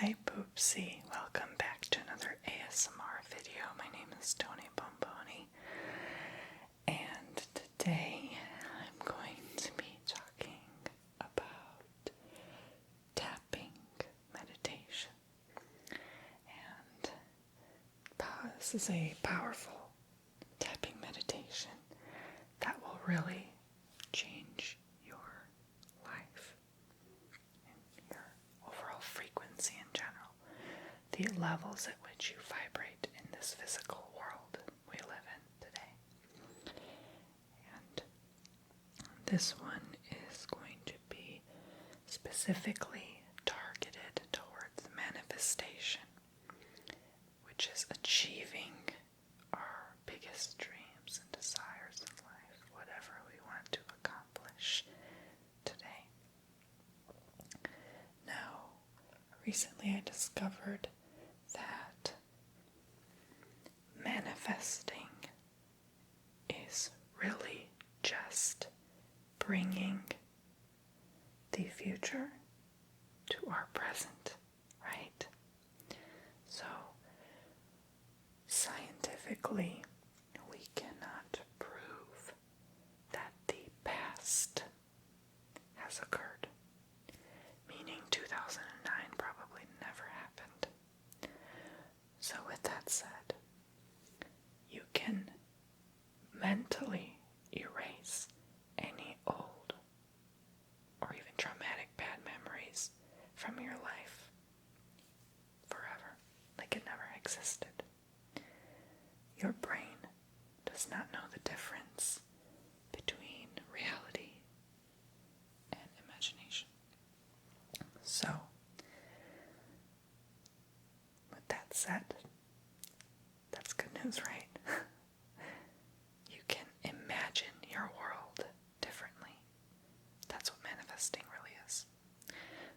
Hi Poopsie, welcome back to another ASMR video. My name is Tony Bomboni, and today I'm going to be talking about tapping meditation. And this is a powerful tapping meditation that will really change your life and your overall frequency in general, the levels at which you vibrate in this physical world we live in today. And this one is going to be specifically targeted towards manifestation, which is achieving our biggest dreams and desires in life, whatever we want to accomplish today. Now, recently I discovered that manifesting is really just bringing the future to our present, right? So, scientifically, we cannot prove that the past has occurred, meaning 2009 probably never happened. So with that said, you can mentally erase any old or even traumatic bad memories from your life forever, like it never existed. Your brain does not know the difference between reality and imagination. So, with that said, that's good news, right? You can imagine your world differently. That's what manifesting really is.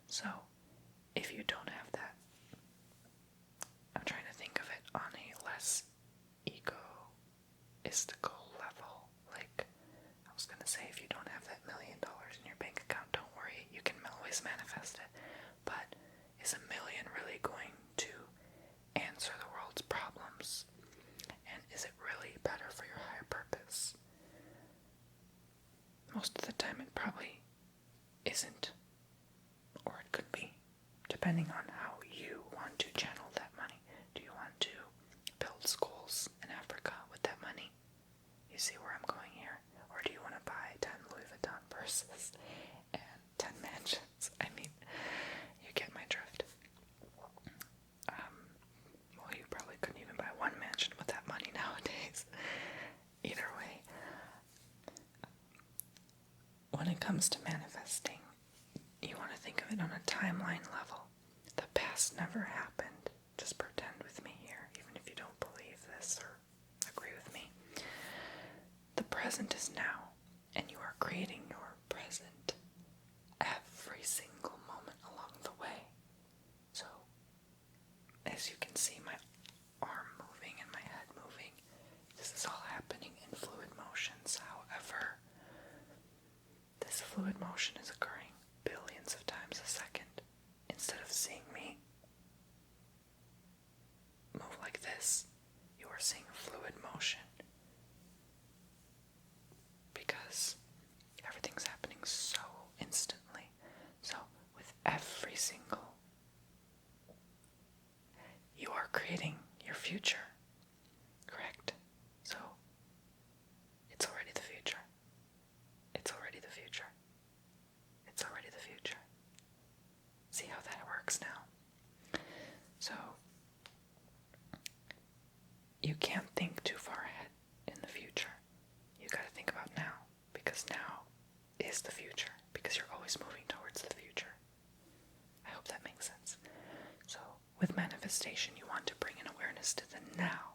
So, if you don't have that, I'm trying to think of it on a less egoistical level. Like, I was going to say, if you don't have that $1 million in your bank account, don't worry, you can always manifest it. But is $1 million really going to answer the world's problems? And is it really better for your higher purpose? Most of the time it probably isn't, or it could be, depending on how you want to channel that money. Do you want to build schools in Africa with that money? You see where I'm going here? Or do you want to buy 10 Louis Vuitton purses and 10 mansions? I mean, you get my drift. Well, you probably couldn't even buy one mansion with that money nowadays. Either way, when it comes to manifesting, you want to think of it on a timeline level. The past never happened. Just pretend with me here, even if you don't believe this or agree with me. The present is now, and you are creating your present every single moment along the way. So, as you can see, my arm moving and my head moving, this is all happening in fluid motions. However, this fluid motion is occurring billions of times a second. Instead of seeing me move like this, you are seeing fluid motion, because everything's happening so instantly. So with every single, you are creating your future, correct? So it's already the future. It's already the future. It's already the future. See how that works now? So, you can't think too far ahead in the future. You gotta think about now, because now is the future, because you're always moving towards the future. I hope that makes sense. So, with manifestation, you want to bring an awareness to the now,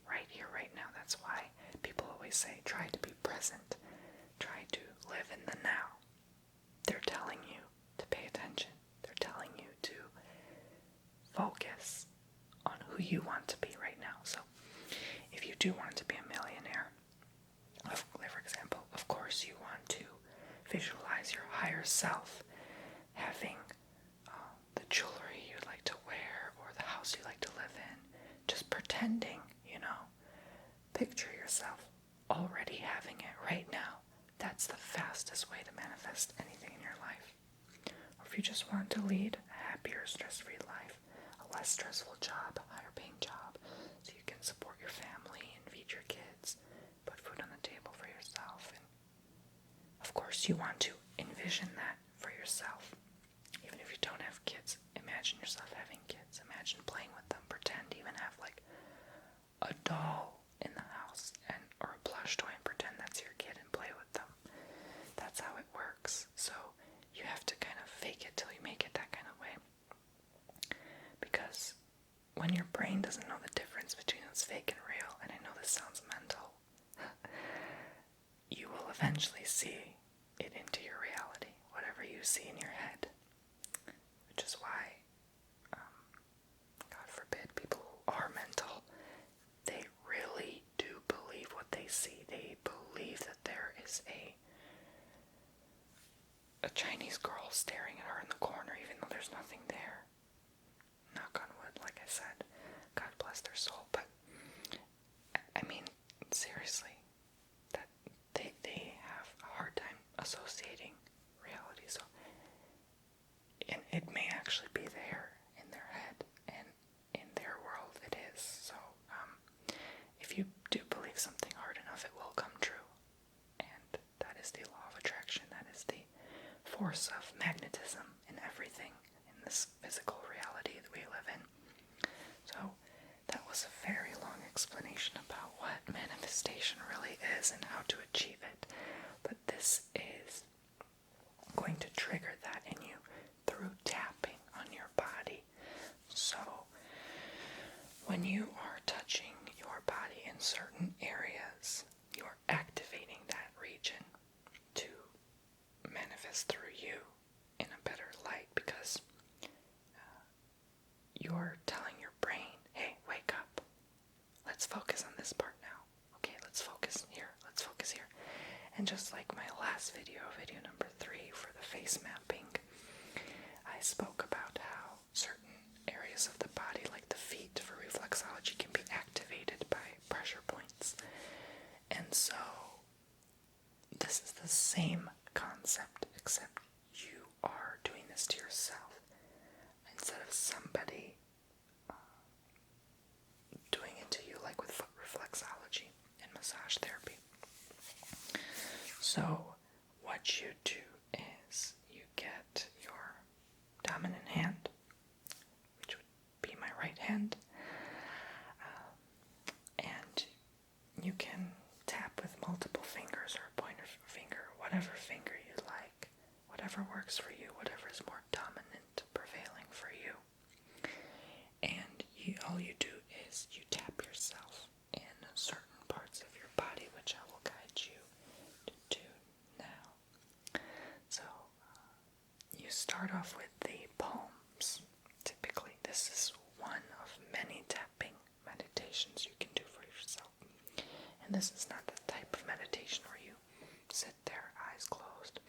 right here, right now. That's why people always say, try to be present. Try to live in the now. They're telling you to pay attention. They're telling you to focus on who you want to be right now. So, if you do want to be a millionaire, for example, of course you want to visualize your higher self having the jewelry you'd like to wear, fastest way to manifest anything in your life. Or if you just want to lead a happier, stress-free life, a less stressful job, a higher paying job, so you can support your family and feed your kids, put food on the table for yourself. And of course, you want to envision that for yourself. Even if you don't have kids, imagine yourself having kids. Imagine playing with them. Pretend, even have like a doll in the house or a plush toy and pretend that's your kid and play with them. That's how it works. So you have to kind of fake it till you make it that kind of way. Because when your brain doesn't know the difference between what's fake and real, and I know this sounds mental, you will eventually see it into your reality, whatever you see in your head. Which is why, God forbid, people who are mental, they really do believe what they see. They believe that there is a Chinese girl staring at her in the corner, even though there's nothing there. Knock on wood, like I said. God bless their soul. But, I mean, seriously, that they have a hard time associating reality. So, and it may actually be there in their head, and in their world it is. So, if you do believe something hard enough, it will come true. And that is the law of attraction. That is the force of magnetism in everything in this physical reality that we live in. So that was a very long explanation about what manifestation really is and how to achieve it. But this is going to trigger that in you through tapping on your body. So when you are touching your body in certain areas, you are activating that region to manifest through you in a better light, because you're telling your brain, hey, wake up. Let's focus on this part now. Okay, let's focus here. Let's focus here. And just like my last video, video number 3 for the face mapping, I spoke about how certain areas of the body, like the feet for reflexology, can be activated by pressure points. And so this is the same concept, except you are doing this to yourself instead of somebody doing it to you, like with foot reflexology and massage therapy. So what you do is you get your dominant hand, which would be my right hand, and you can tap with multiple fingers or a pointer finger, whatever finger you like, whatever works for you, whatever is more dominant, prevailing for you. And all you do is you tap yourself in certain parts of your body, which I will guide you to do now. So you start off with the palms. Typically, this is one of many tapping meditations you can do for yourself. And this is not the type of meditation where you sit there, eyes closed,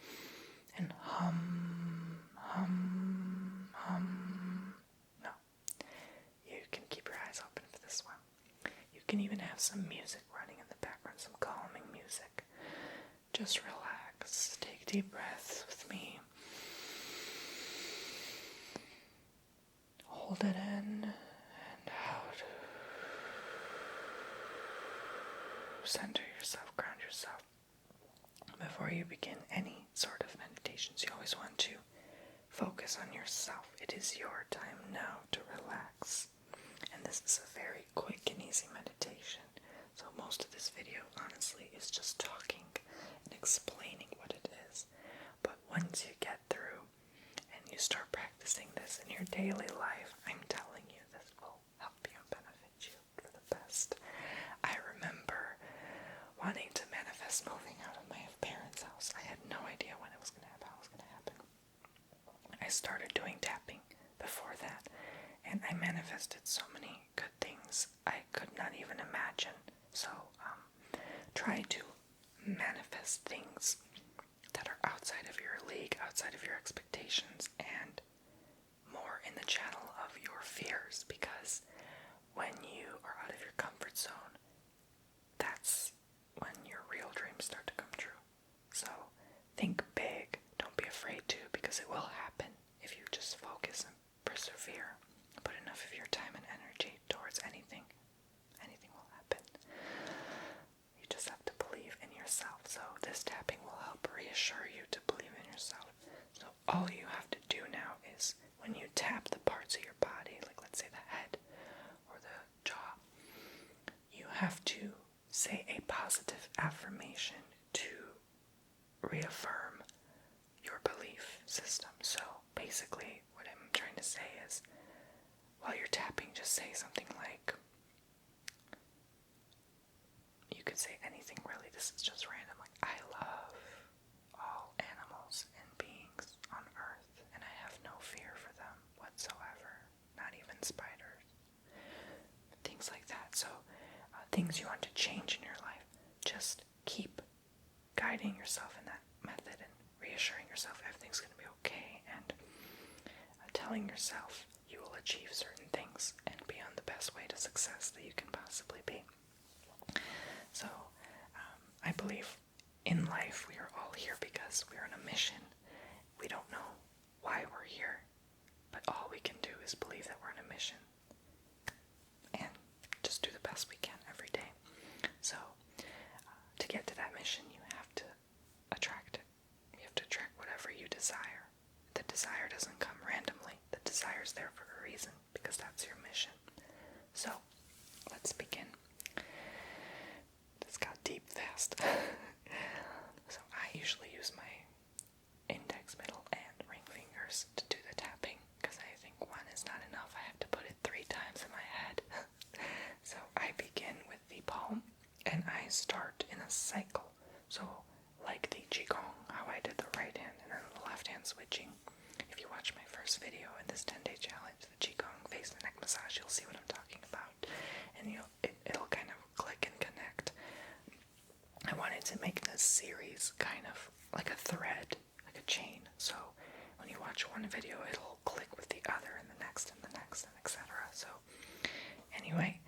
and hum, hum, hum. No. You can keep your eyes open for this one. You can even have some music running in the background, some calming music. Just relax. Take deep breaths with me. Hold it in and out. Center yourself, ground yourself. Before you begin any sort of meditations, you always want to focus on yourself. It is your time now to relax. And this is a very quick and easy meditation. So most of this video, honestly, is just talking and explaining what it is. But once you get through and you start practicing this in your daily life, I'm telling you, this will help you and benefit you for the best. I remember wanting to manifest moving out of my parents' house. I had no idea when it was going to happen, how it was going to happen. I started doing tapping before that, and I manifested so many good things I could not even imagine. So try to manifest things that are outside of your league, outside of your expectations, and more in the channel of your fears, because when you are out of your comfort zone, that's when your real dreams start to come true. So because it will happen if you just focus and persevere. Put enough of your time and energy towards anything. Anything will happen. You just have to believe in yourself. So this tapping will help reassure you to believe in yourself. So all you have to do now is when you tap the parts of your body, like let's say the head or the jaw, you have to say a positive affirmation to reaffirm your belief system. So basically what I'm trying to say is, while you're tapping, just say something like, you could say anything really, this is just random, like, I love all animals and beings on earth, and I have no fear for them whatsoever, not even spiders, things like that. So things you want to change in your life, just keep guiding yourself in that method and reassuring yourself everything's going to be okay, and telling yourself you will achieve certain things and be on the best way to success that you can possibly be. So I believe in life we are all here because we're on a mission. We don't know why we're here, but all we can do is believe that we're on a mission and just do the best we can every day. So to get to that mission, you have to attract it. You have to attract whatever you desire. The desire doesn't come randomly. The desire is there for a reason, because that's your mission. So let's begin. This got deep fast. So I usually use my index, middle, and ring fingers to do the tapping, because I think one is not enough. I have to put it 3 times in my head. So I begin with the palm, and I start in a cycle. So like the Qigong, how I did the right hand and then the left hand switching. If you watch my first video in this 10-day challenge, the Qigong face and neck massage, you'll see what I'm talking about. And it'll kind of click and connect. I wanted to make this series kind of like a thread, like a chain. So when you watch one video, it'll click with the other and the next and the next and etc. So anyway,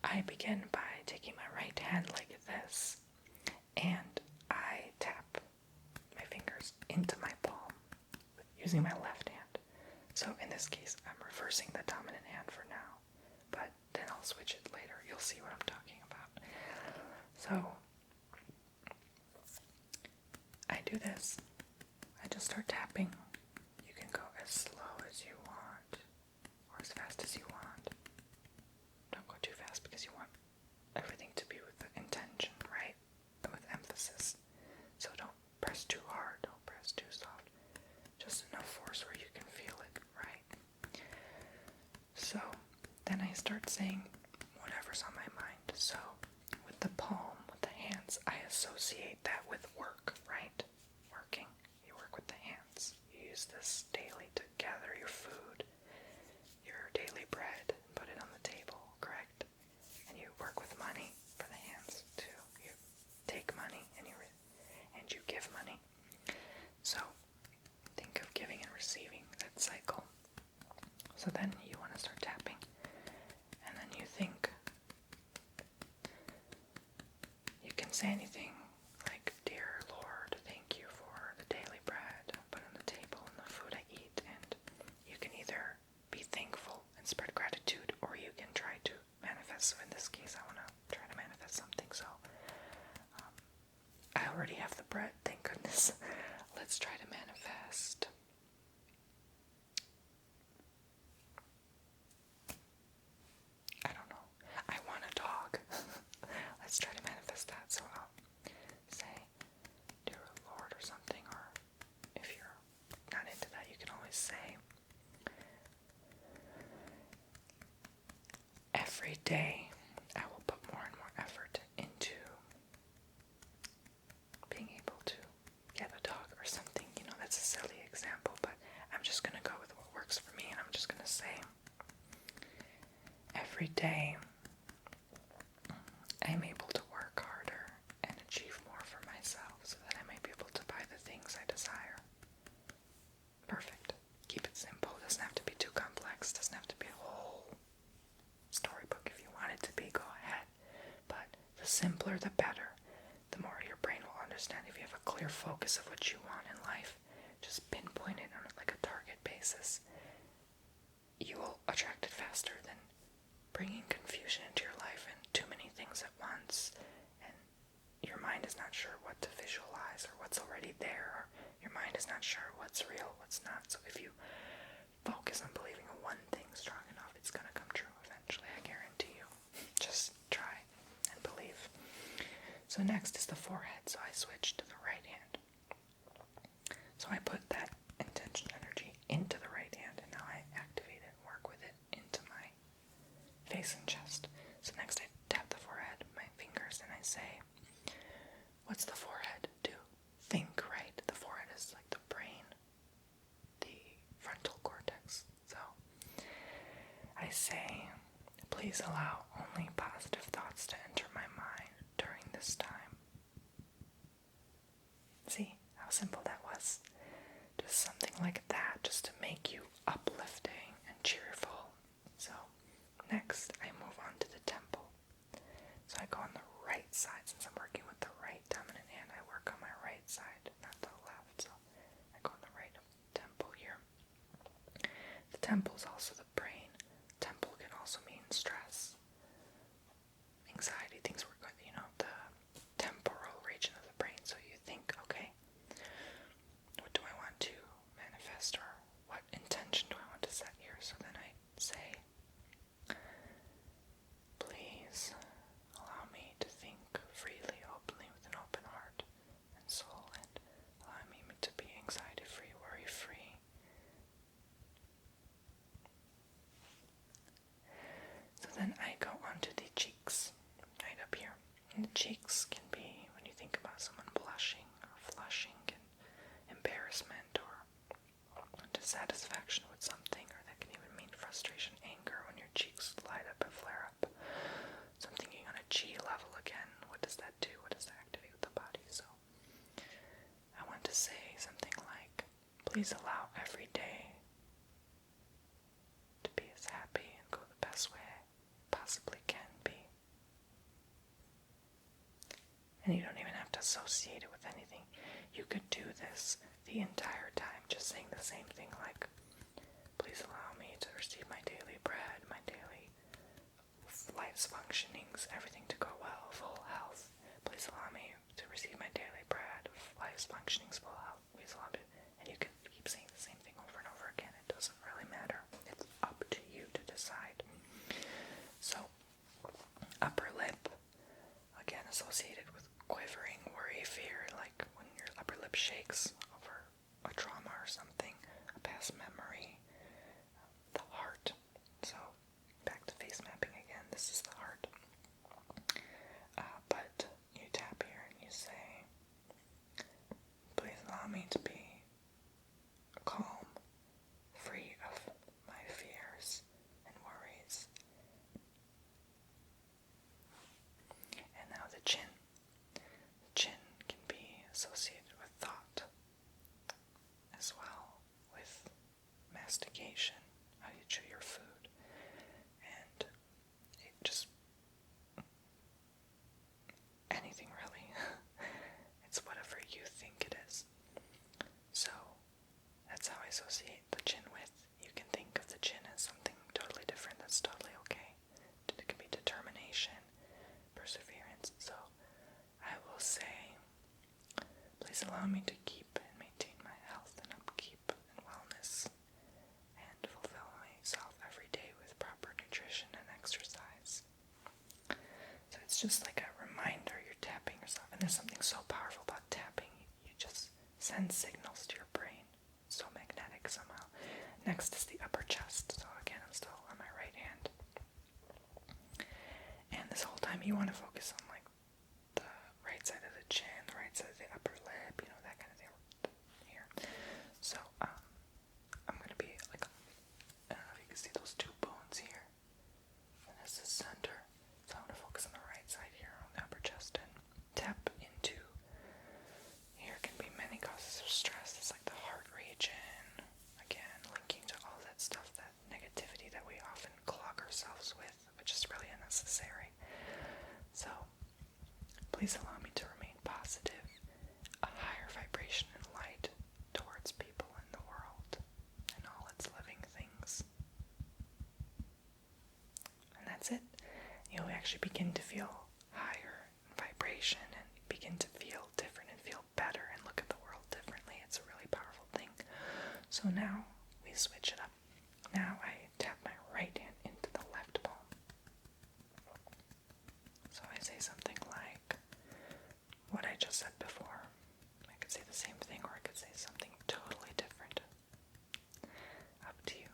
I begin by taking my right hand like this, and I tap my fingers into my palm using my left hand. So in this case, I'm reversing the dominant hand for now, but then I'll switch it later. You'll see what I'm talking about. So I do this. I just start tapping. You can go as slow as you want or as fast as you want. Don't go too fast because you want everything to be with the intention, right? With emphasis. So don't press too hard, don't press too soft. Just enough force where you can feel it, right? So then I start saying whatever's on my mind. So with the palm, with the hands, I associate that with work, right? Working. You work with the hands. You use this daily to gather your food, your daily bread, and put it on the table, correct? And you work with money for the hands too. You take money and you give money. So think of giving and receiving, that cycle. So then you want to start tapping, and then you think, you can say anything like, Dear Lord, thank you for the daily bread I put on the table and the food I eat. And you can either be thankful and spread gratitude, or you can try to manifest. So in this case, I want to try to manifest something. So I already have the bread, thank goodness. Let's try to manifest. I don't know. I want a dog. Let's try to manifest that. So I'll say, Dear Lord, or something, or if you're not into that, you can always say, every day I will put more and more effort into being able to get a dog or something. You know, that's a silly example, but I'm just going to go with what works for me, and I'm just going to say, every day I'm able to work harder and achieve more for myself so that I may be able to buy the things I desire. Perfect. Keep it simple. Doesn't have to be too complex. Doesn't have to be a whole storybook. If you want it to be, go ahead. But the simpler, the better. The more your brain will understand. If you have a clear focus of what you want in life, just pinpoint point it on like a target basis, you will attract it faster than bringing confusion into your life and too many things at once, and your mind is not sure what to visualize or what's already there, or your mind is not sure what's real, what's not. So if you focus on believing in one thing strong enough, it's going to come true eventually, I guarantee you. Just try and believe. So next is the forehead, so I switched to the right hand. So I put that intention energy into the right hand, and now I activate it and work with it into my face and chest. So next I tap the forehead with my fingers and I say, what's the forehead do? Think, right? The forehead is like the brain, the frontal cortex. So I say, please allow only positive thoughts to enter my mind during this time. See how simple that was? Just something like that, just to make you uplifting and cheerful. So next I move on to the temple. So I go on the right side. Since I'm working with the right dominant hand, I work on my right side, not the left. So I go on the right temple here. The temple is also the brain. Temple can also mean stress, anxiety, things we're going, the temporal region of the brain. So you think, okay, what do I want to manifest, or what intention do I want to set here? So then I say, please allow me to think freely, openly, with an open heart and soul, and allow me to be anxiety-free, worry-free. So then I go onto the cheeks, right up here. And the cheeks can be, when you think about someone blushing or flushing, and embarrassment or dissatisfaction with something, or that can even mean frustration, anger, when your cheeks light up and flare up. So I'm thinking on a G level again, what does that do? What does that activate with the body? So I want to say something like, please allow every day to be as happy and go the best way I possibly can be. And you don't even have to associate it with anything. You could do this the entire time, just saying the same thing, like, please allow me to receive my daily bread, my daily life's functionings, everything to go well, full health. Please allow me to receive my daily bread, life's functionings, full health. Please allow me. And you can keep saying the same thing over and over again. It doesn't really matter. It's up to you to decide. So, upper lip, again associated with quivering, worry, fear, like when your upper lip shakes over a trauma or something, a past memory. The heart. So back to face mapping again. This is the heart. But you tap here and you say, please allow me to be calm, free of my fears and worries. And now the chin. The chin can be associated with thought as well, with mastication, how you chew your food, and it just anything really. It's whatever you think it is. So that's how I associate the chin with. You can think of the chin as something totally different. That's totally okay. It can be determination, perseverance. So I will say, please allow me to keep and maintain my health and upkeep and wellness, and fulfill myself every day with proper nutrition and exercise. So it's just like a reminder, you're tapping yourself, and there's something so powerful about tapping. You just send signals to your brain. So magnetic somehow. Next is the upper chest. So again, I'm still on my right hand. And this whole time you want to focus on like the right side of the chin, the right side of the upper lip, that kind of thing here. So I'm going to be like, I don't know if you can see those two bones here. And this is center. So I'm going to focus on the right side here on the upper chest and tap into, here can be many causes of stress. It's like the heart region, again, linking to all that stuff, that negativity that we often clog ourselves with, which is really unnecessary. So please allow me to remain positive, a higher vibration and light towards people in the world. actually begin to feel higher in vibration and begin to feel different and feel better and look at the world differently. It's a really powerful thing. So now we switch it up. Now I tap my right hand into the left palm. So I say something like what I just said before. I could say the same thing, or I could say something totally different. Up to you.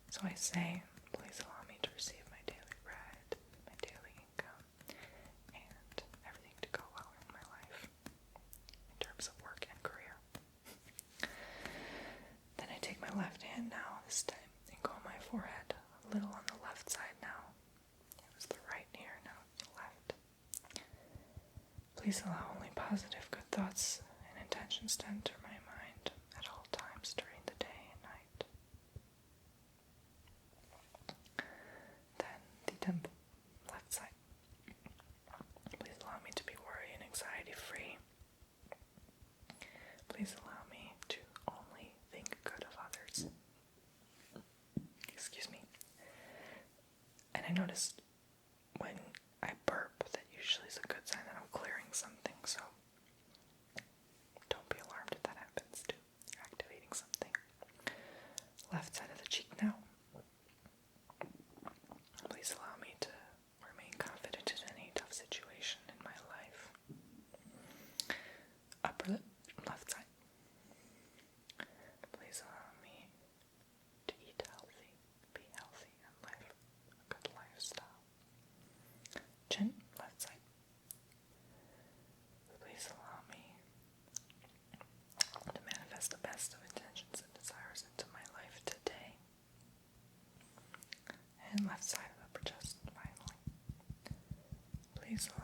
So I say, please allow me to receive my daily bread, my daily income, and everything to go well in my life in terms of work and career. Then I take my left hand now, this time, and go on my forehead, a little on the left side now. It was the right here, now it's the left. Please allow only positive, good thoughts and intentions to enter my mind at all times during the day and night. Then the temple, left side. Please allow me to be worry and anxiety free. Please allow me to only think good of others. Excuse me. And I noticed when I burp, that usually is a good sign that I'm clearing something, so don't be alarmed if that happens too. You're activating something. Left side of the cheek now. Please allow me to remain confident in any tough situation in my life. Upper lip, left side. Please allow me to eat healthy, be healthy, and live a good lifestyle. Chin, left side. Please allow me to manifest the best of intentions and desires into my life today. And left side of upper chest, finally. Please allow